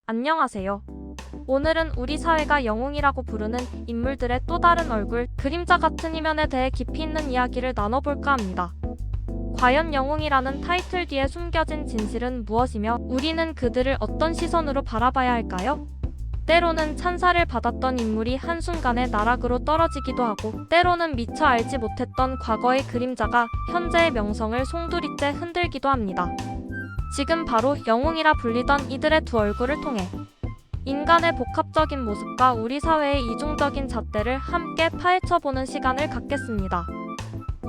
안녕하세요. 오늘은 우리 사회가 영웅이라고 부르는 인물들의 또 다른 얼굴, 그림자 같은 이면에 대해 깊이 있는 이야기를 나눠볼까 합니다. 과연 영웅이라는 타이틀 뒤에 숨겨진 진실은 무엇이며 우리는 그들을 어떤 시선으로 바라봐야 할까요? 때로는 찬사를 받았던 인물이 한순간에 나락으로 떨어지기도 하고, 때로는 미처 알지 못했던 과거의 그림자가 현재의 명성을 송두리째 흔들기도 합니다. 지금 바로 영웅이라 불리던 이들의 두 얼굴을 통해 인간의 복합적인 모습과 우리 사회의 이중적인 잣대를 함께 파헤쳐보는 시간을 갖겠습니다.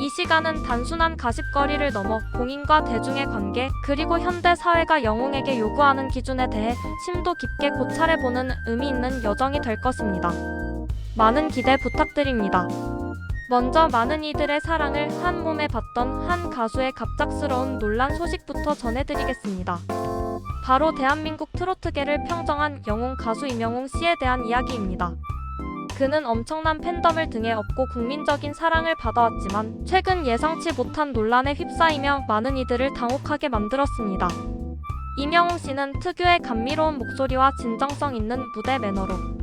이 시간은 단순한 가십거리를 넘어 공인과 대중의 관계, 그리고 현대 사회가 영웅에게 요구하는 기준에 대해 심도 깊게 고찰해보는 의미 있는 여정이 될 것입니다. 많은 기대 부탁드립니다. 먼저 많은 이들의 사랑을 한 몸에 받던 한 가수의 갑작스러운 논란 소식부터 전해드리겠습니다. 바로 대한민국 트로트계를 평정한 영웅 가수 임영웅 씨에 대한 이야기입니다. 그는 엄청난 팬덤을 등에 업고 국민적인 사랑을 받아왔지만 최근 예상치 못한 논란에 휩싸이며 많은 이들을 당혹하게 만들었습니다. 임영웅 씨는 특유의 감미로운 목소리와 진정성 있는 무대 매너로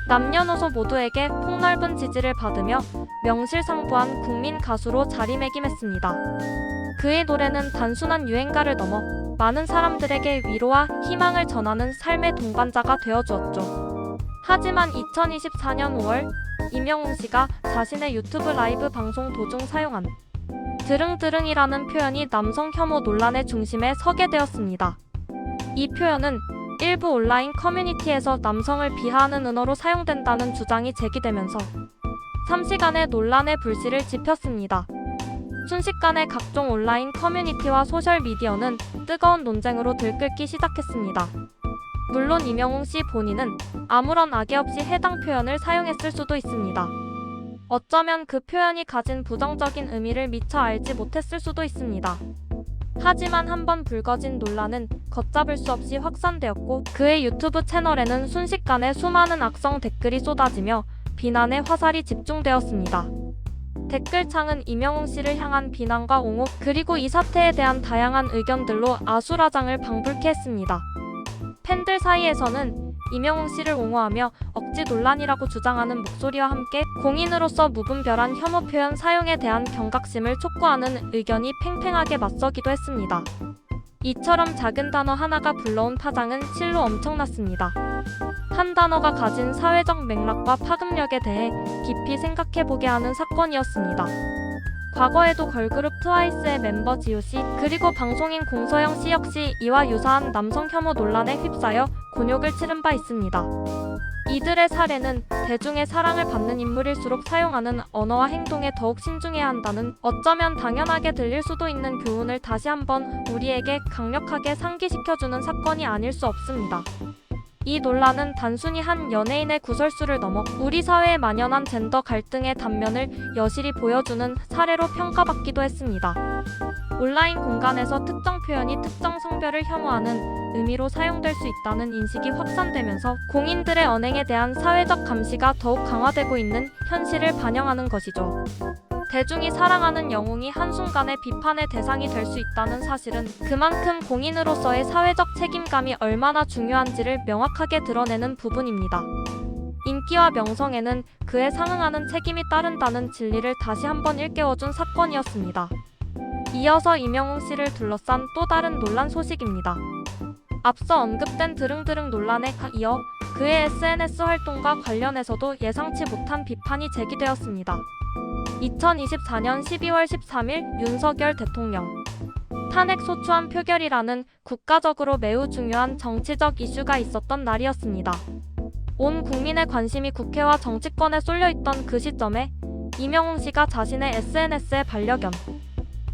남녀노소 모두에게 폭넓은 지지를 받으며 명실상부한 국민 가수로 자리매김했습니다. 그의 노래는 단순한 유행가를 넘어 많은 사람들에게 위로와 희망을 전하는 삶의 동반자가 되어주었죠. 하지만 2024년 5월 임영웅 씨가 자신의 유튜브 라이브 방송 도중 사용한 드릉드릉이라는 표현이 남성 혐오 논란의 중심에 서게 되었습니다. 이 표현은 일부 온라인 커뮤니티에서 남성을 비하하는 은어로 사용된다는 주장이 제기되면서 삼시간의 논란의 불씨를 지폈습니다. 순식간에 각종 온라인 커뮤니티와 소셜미디어는 뜨거운 논쟁으로 들끓기 시작했습니다. 물론 임영웅 씨 본인은 아무런 악의 없이 해당 표현을 사용했을 수도 있습니다. 어쩌면 그 표현이 가진 부정적인 의미를 미처 알지 못했을 수도 있습니다. 하지만 한번 불거진 논란은 걷잡을 수 없이 확산되었고, 그의 유튜브 채널에는 순식간에 수많은 악성 댓글이 쏟아지며 비난의 화살이 집중되었습니다. 댓글창은 임영웅 씨를 향한 비난과 옹호, 그리고 이 사태에 대한 다양한 의견들로 아수라장을 방불케 했습니다. 팬들 사이에서는 임영웅 씨를 옹호하며 억지 논란이라고 주장하는 목소리와 함께 공인으로서 무분별한 혐오 표현 사용에 대한 경각심을 촉구하는 의견이 팽팽하게 맞서기도 했습니다. 이처럼 작은 단어 하나가 불러온 파장은 실로 엄청났습니다. 한 단어가 가진 사회적 맥락과 파급력에 대해 깊이 생각해보게 하는 사건이었습니다. 과거에도 걸그룹 트와이스의 멤버 지우씨, 그리고 방송인 공서영 씨 역시 이와 유사한 남성 혐오 논란에 휩싸여 곤욕을 치른 바 있습니다. 이들의 사례는 대중의 사랑을 받는 인물일수록 사용하는 언어와 행동에 더욱 신중해야 한다는, 어쩌면 당연하게 들릴 수도 있는 교훈을 다시 한번 우리에게 강력하게 상기시켜주는 사건이 아닐 수 없습니다. 이 논란은 단순히 한 연예인의 구설수를 넘어 우리 사회에 만연한 젠더 갈등의 단면을 여실히 보여주는 사례로 평가받기도 했습니다. 온라인 공간에서 특정 표현이 특정 성별을 혐오하는 의미로 사용될 수 있다는 인식이 확산되면서 공인들의 언행에 대한 사회적 감시가 더욱 강화되고 있는 현실을 반영하는 것이죠. 대중이 사랑하는 영웅이 한순간에 비판의 대상이 될 수 있다는 사실은 그만큼 공인으로서의 사회적 책임감이 얼마나 중요한지를 명확하게 드러내는 부분입니다. 인기와 명성에는 그에 상응하는 책임이 따른다는 진리를 다시 한번 일깨워준 사건이었습니다. 이어서 임영웅 씨를 둘러싼 또 다른 논란 소식입니다. 앞서 언급된 드릉드릉 논란에 이어 그의 SNS 활동과 관련해서도 예상치 못한 비판이 제기되었습니다. 2024년 12월 13일 윤석열 대통령 탄핵 소추안 표결이라는 국가적으로 매우 중요한 정치적 이슈가 있었던 날이었습니다. 온 국민의 관심이 국회와 정치권에 쏠려있던 그 시점에 임영웅 씨가 자신의 SNS에 반려견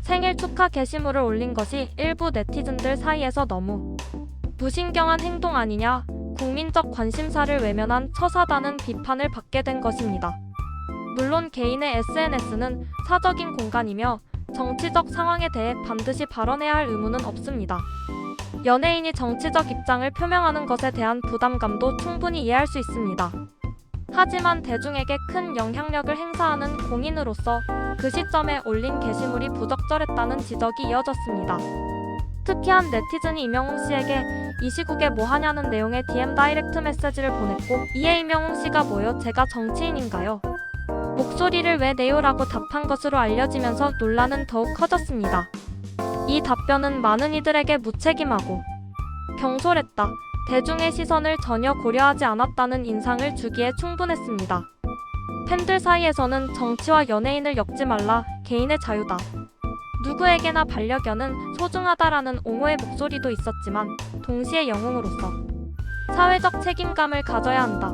생일 축하 게시물을 올린 것이 일부 네티즌들 사이에서 너무 무신경한 행동 아니냐, 국민적 관심사를 외면한 처사다는 비판을 받게 된 것입니다. 물론 개인의 SNS는 사적인 공간이며 정치적 상황에 대해 반드시 발언해야 할 의무는 없습니다. 연예인이 정치적 입장을 표명하는 것에 대한 부담감도 충분히 이해할 수 있습니다. 하지만 대중에게 큰 영향력을 행사하는 공인으로서 그 시점에 올린 게시물이 부적절했다는 지적이 이어졌습니다. 특히 한 네티즌이 임영웅 씨에게 이 시국에 뭐 하냐는 내용의 DM 다이렉트 메시지를 보냈고, 이에 임영웅 씨가 뭐요? 제가 정치인인가요? 목소리를 왜 내요라고 답한 것으로 알려지면서 논란은 더욱 커졌습니다. 이 답변은 많은 이들에게 무책임하고 경솔했다, 대중의 시선을 전혀 고려하지 않았다는 인상을 주기에 충분했습니다. 팬들 사이에서는 정치와 연예인을 엮지 말라, 개인의 자유다, 누구에게나 반려견은 소중하다라는 옹호의 목소리도 있었지만, 동시에 영웅으로서 사회적 책임감을 가져야 한다,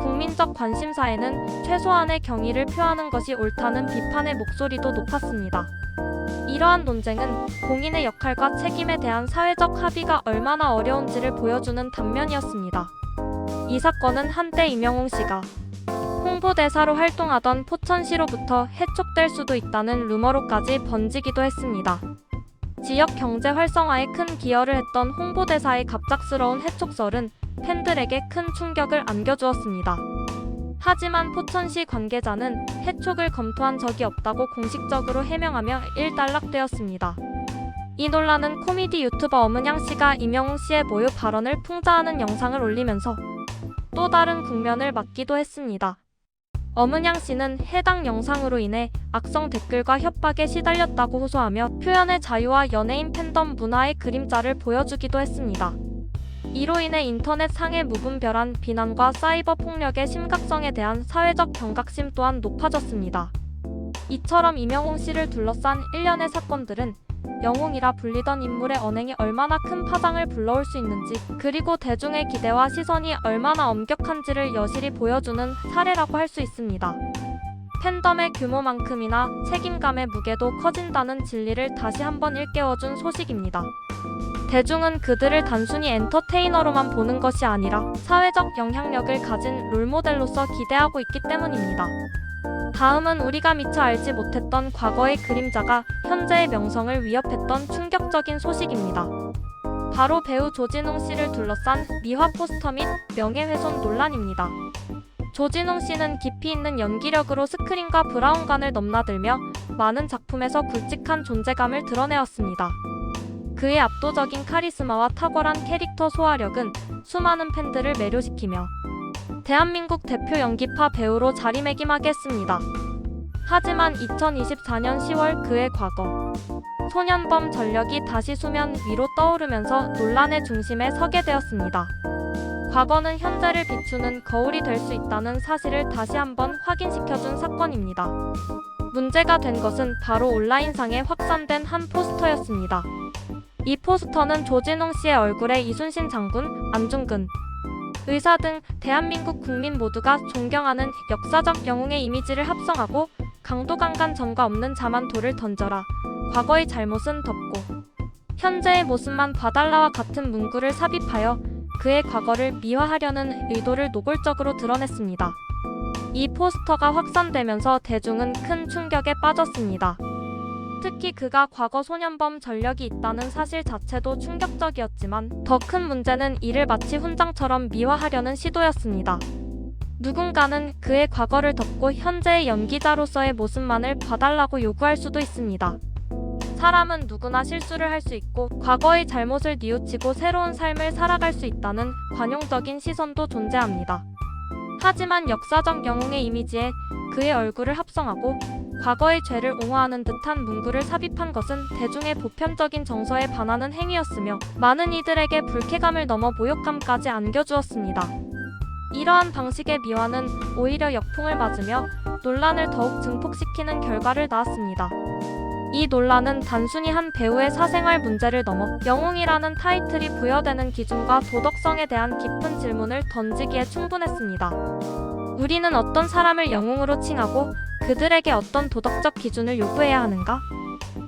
국민적 관심사에는 최소한의 경의를 표하는 것이 옳다는 비판의 목소리도 높았습니다. 이러한 논쟁은 공인의 역할과 책임에 대한 사회적 합의가 얼마나 어려운지를 보여주는 단면이었습니다. 이 사건은 한때 임영웅 씨가 홍보대사로 활동하던 포천시로부터 해촉될 수도 있다는 루머로까지 번지기도 했습니다. 지역 경제 활성화에 큰 기여를 했던 홍보대사의 갑작스러운 해촉설은 팬들에게 큰 충격을 안겨주었습니다. 하지만 포천시 관계자는 해촉을 검토한 적이 없다고 공식적으로 해명하며 일단락되었습니다. 이 논란은 코미디 유튜버 엄은양 씨가 임영웅 씨의 모욕 발언을 풍자하는 영상을 올리면서 또 다른 국면을 맞기도 했습니다. 엄은양 씨는 해당 영상으로 인해 악성 댓글과 협박에 시달렸다고 호소하며 표현의 자유와 연예인 팬덤 문화의 그림자를 보여주기도 했습니다. 이로 인해 인터넷 상의 무분별한 비난과 사이버 폭력의 심각성에 대한 사회적 경각심 또한 높아졌습니다. 이처럼 임영웅 씨를 둘러싼 일련의 사건들은 영웅이라 불리던 인물의 언행이 얼마나 큰 파장을 불러올 수 있는지, 그리고 대중의 기대와 시선이 얼마나 엄격한지를 여실히 보여주는 사례라고 할 수 있습니다. 팬덤의 규모만큼이나 책임감의 무게도 커진다는 진리를 다시 한번 일깨워준 소식입니다. 대중은 그들을 단순히 엔터테이너로만 보는 것이 아니라 사회적 영향력을 가진 롤모델로서 기대하고 있기 때문입니다. 다음은 우리가 미처 알지 못했던 과거의 그림자가 현재의 명성을 위협했던 충격적인 소식입니다. 바로 배우 조진웅 씨를 둘러싼 미화 포스터 및 명예훼손 논란입니다. 조진웅 씨는 깊이 있는 연기력으로 스크린과 브라운관을 넘나들며 많은 작품에서 굵직한 존재감을 드러내었습니다. 그의 압도적인 카리스마와 탁월한 캐릭터 소화력은 수많은 팬들을 매료시키며 대한민국 대표 연기파 배우로 자리매김하게 했습니다. 하지만 2024년 10월 그의 과거 소년범 전력이 다시 수면 위로 떠오르면서 논란의 중심에 서게 되었습니다. 과거는 현재를 비추는 거울이 될 수 있다는 사실을 다시 한번 확인시켜준 사건입니다. 문제가 된 것은 바로 온라인상에 확산된 한 포스터였습니다. 이 포스터는 조진웅 씨의 얼굴에 이순신 장군, 안중근 의사 등 대한민국 국민 모두가 존경하는 역사적 영웅의 이미지를 합성하고 강도강간 전과 없는 자만도를 던져라, 과거의 잘못은 덮고 현재의 모습만 봐달라와 같은 문구를 삽입하여 그의 과거를 미화하려는 의도를 노골적으로 드러냈습니다. 이 포스터가 확산되면서 대중은 큰 충격에 빠졌습니다. 특히 그가 과거 소년범 전력이 있다는 사실 자체도 충격적이었지만 더 큰 문제는 이를 마치 훈장처럼 미화하려는 시도였습니다. 누군가는 그의 과거를 덮고 현재의 연기자로서의 모습만을 봐달라고 요구할 수도 있습니다. 사람은 누구나 실수를 할 수 있고 과거의 잘못을 뉘우치고 새로운 삶을 살아갈 수 있다는 관용적인 시선도 존재합니다. 하지만 역사적 영웅의 이미지에 그의 얼굴을 합성하고 과거의 죄를 옹호하는 듯한 문구를 삽입한 것은 대중의 보편적인 정서에 반하는 행위였으며 많은 이들에게 불쾌감을 넘어 모욕감까지 안겨주었습니다. 이러한 방식의 미화는 오히려 역풍을 맞으며 논란을 더욱 증폭시키는 결과를 낳았습니다. 이 논란은 단순히 한 배우의 사생활 문제를 넘어 영웅이라는 타이틀이 부여되는 기준과 도덕성에 대한 깊은 질문을 던지기에 충분했습니다. 우리는 어떤 사람을 영웅으로 칭하고 그들에게 어떤 도덕적 기준을 요구해야 하는가?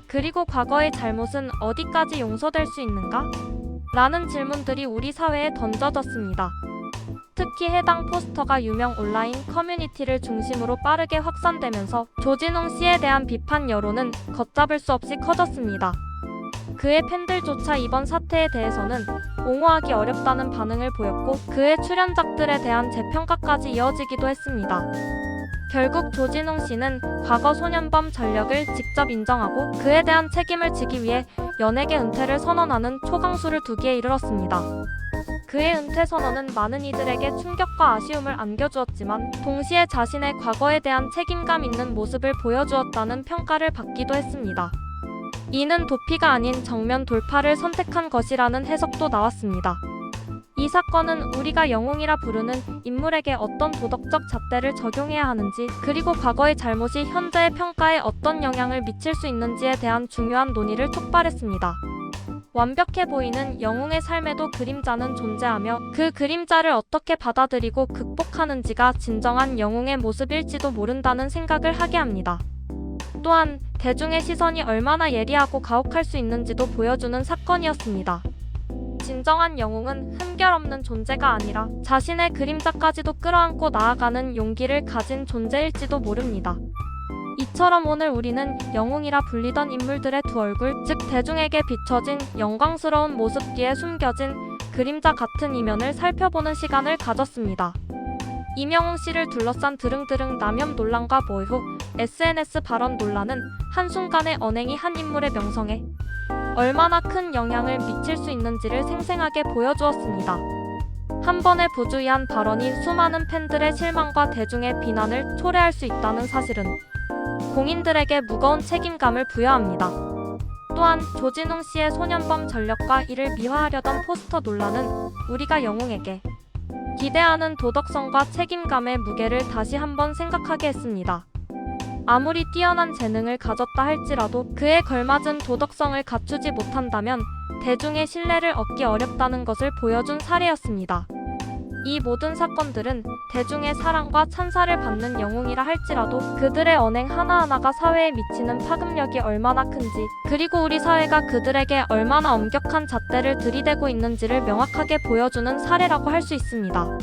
그리고 과거의 잘못은 어디까지 용서될 수 있는가? 라는 질문들이 우리 사회에 던져졌습니다. 특히 해당 포스터가 유명 온라인 커뮤니티를 중심으로 빠르게 확산되면서 조진웅 씨에 대한 비판 여론은 걷잡을 수 없이 커졌습니다. 그의 팬들조차 이번 사태에 대해서는 옹호하기 어렵다는 반응을 보였고 그의 출연작들에 대한 재평가까지 이어지기도 했습니다. 결국 조진웅 씨는 과거 소년범 전력을 직접 인정하고 그에 대한 책임을 지기 위해 연예계 은퇴를 선언하는 초강수를 두기에 이르렀습니다. 그의 은퇴 선언은 많은 이들에게 충격과 아쉬움을 안겨주었지만 동시에 자신의 과거에 대한 책임감 있는 모습을 보여주었다는 평가를 받기도 했습니다. 이는 도피가 아닌 정면 돌파를 선택한 것이라는 해석도 나왔습니다. 이 사건은 우리가 영웅이라 부르는 인물에게 어떤 도덕적 잣대를 적용해야 하는지, 그리고 과거의 잘못이 현재의 평가에 어떤 영향을 미칠 수 있는지에 대한 중요한 논의를 촉발했습니다. 완벽해 보이는 영웅의 삶에도 그림자는 존재하며 그 그림자를 어떻게 받아들이고 극복하는지가 진정한 영웅의 모습일지도 모른다는 생각을 하게 합니다. 또한 대중의 시선이 얼마나 예리하고 가혹할 수 있는지도 보여주는 사건이었습니다. 진정한 영웅은 흠결 없는 존재가 아니라 자신의 그림자까지도 끌어안고 나아가는 용기를 가진 존재일지도 모릅니다. 이처럼 오늘 우리는 영웅이라 불리던 인물들의 두 얼굴, 즉 대중에게 비춰진 영광스러운 모습 뒤에 숨겨진 그림자 같은 이면을 살펴보는 시간을 가졌습니다. 이명웅 씨를 둘러싼 드릉드릉 남용 논란과 모의 후 SNS 발언 논란은 한순간에 언행이 한 인물의 명성에 얼마나 큰 영향을 미칠 수 있는지를 생생하게 보여주었습니다. 한 번의 부주의한 발언이 수많은 팬들의 실망과 대중의 비난을 초래할 수 있다는 사실은 공인들에게 무거운 책임감을 부여합니다. 또한 조진웅 씨의 소년범 전력과 이를 미화하려던 포스터 논란은 우리가 영웅에게 기대하는 도덕성과 책임감의 무게를 다시 한번 생각하게 했습니다. 아무리 뛰어난 재능을 가졌다 할지라도 그에 걸맞은 도덕성을 갖추지 못한다면 대중의 신뢰를 얻기 어렵다는 것을 보여준 사례였습니다. 이 모든 사건들은 대중의 사랑과 찬사를 받는 영웅이라 할지라도 그들의 언행 하나하나가 사회에 미치는 파급력이 얼마나 큰지, 그리고 우리 사회가 그들에게 얼마나 엄격한 잣대를 들이대고 있는지를 명확하게 보여주는 사례라고 할 수 있습니다.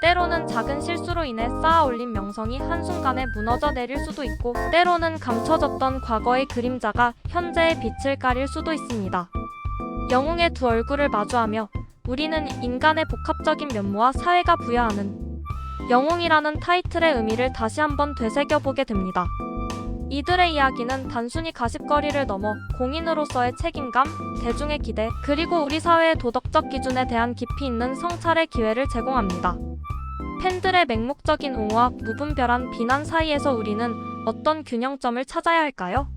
때로는 작은 실수로 인해 쌓아올린 명성이 한순간에 무너져 내릴 수도 있고, 때로는 감춰졌던 과거의 그림자가 현재의 빛을 가릴 수도 있습니다. 영웅의 두 얼굴을 마주하며 우리는 인간의 복합적인 면모와 사회가 부여하는 영웅이라는 타이틀의 의미를 다시 한번 되새겨보게 됩니다. 이들의 이야기는 단순히 가십거리를 넘어 공인으로서의 책임감, 대중의 기대, 그리고 우리 사회의 도덕적 기준에 대한 깊이 있는 성찰의 기회를 제공합니다. 팬들의 맹목적인 옹호와 무분별한 비난 사이에서 우리는 어떤 균형점을 찾아야 할까요?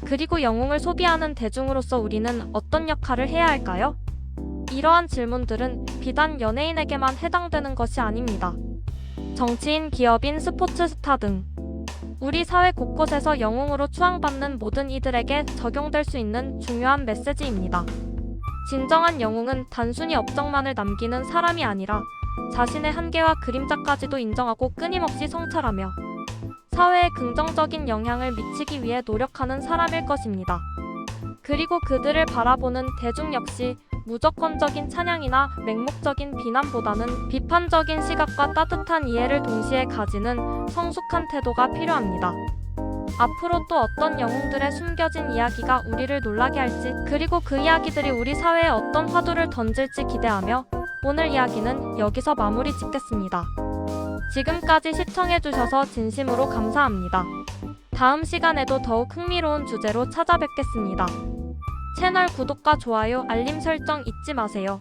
그리고 영웅을 소비하는 대중으로서 우리는 어떤 역할을 해야 할까요? 이러한 질문들은 비단 연예인에게만 해당되는 것이 아닙니다. 정치인, 기업인, 스포츠 스타 등 우리 사회 곳곳에서 영웅으로 추앙받는 모든 이들에게 적용될 수 있는 중요한 메시지입니다. 진정한 영웅은 단순히 업적만을 남기는 사람이 아니라 자신의 한계와 그림자까지도 인정하고 끊임없이 성찰하며 사회에 긍정적인 영향을 미치기 위해 노력하는 사람일 것입니다. 그리고 그들을 바라보는 대중 역시 무조건적인 찬양이나 맹목적인 비난보다는 비판적인 시각과 따뜻한 이해를 동시에 가지는 성숙한 태도가 필요합니다. 앞으로 또 어떤 영웅들의 숨겨진 이야기가 우리를 놀라게 할지, 그리고 그 이야기들이 우리 사회에 어떤 화두를 던질지 기대하며 오늘 이야기는 여기서 마무리 짓겠습니다. 지금까지 시청해주셔서 진심으로 감사합니다. 다음 시간에도 더욱 흥미로운 주제로 찾아뵙겠습니다. 채널 구독과 좋아요, 알림 설정 잊지 마세요.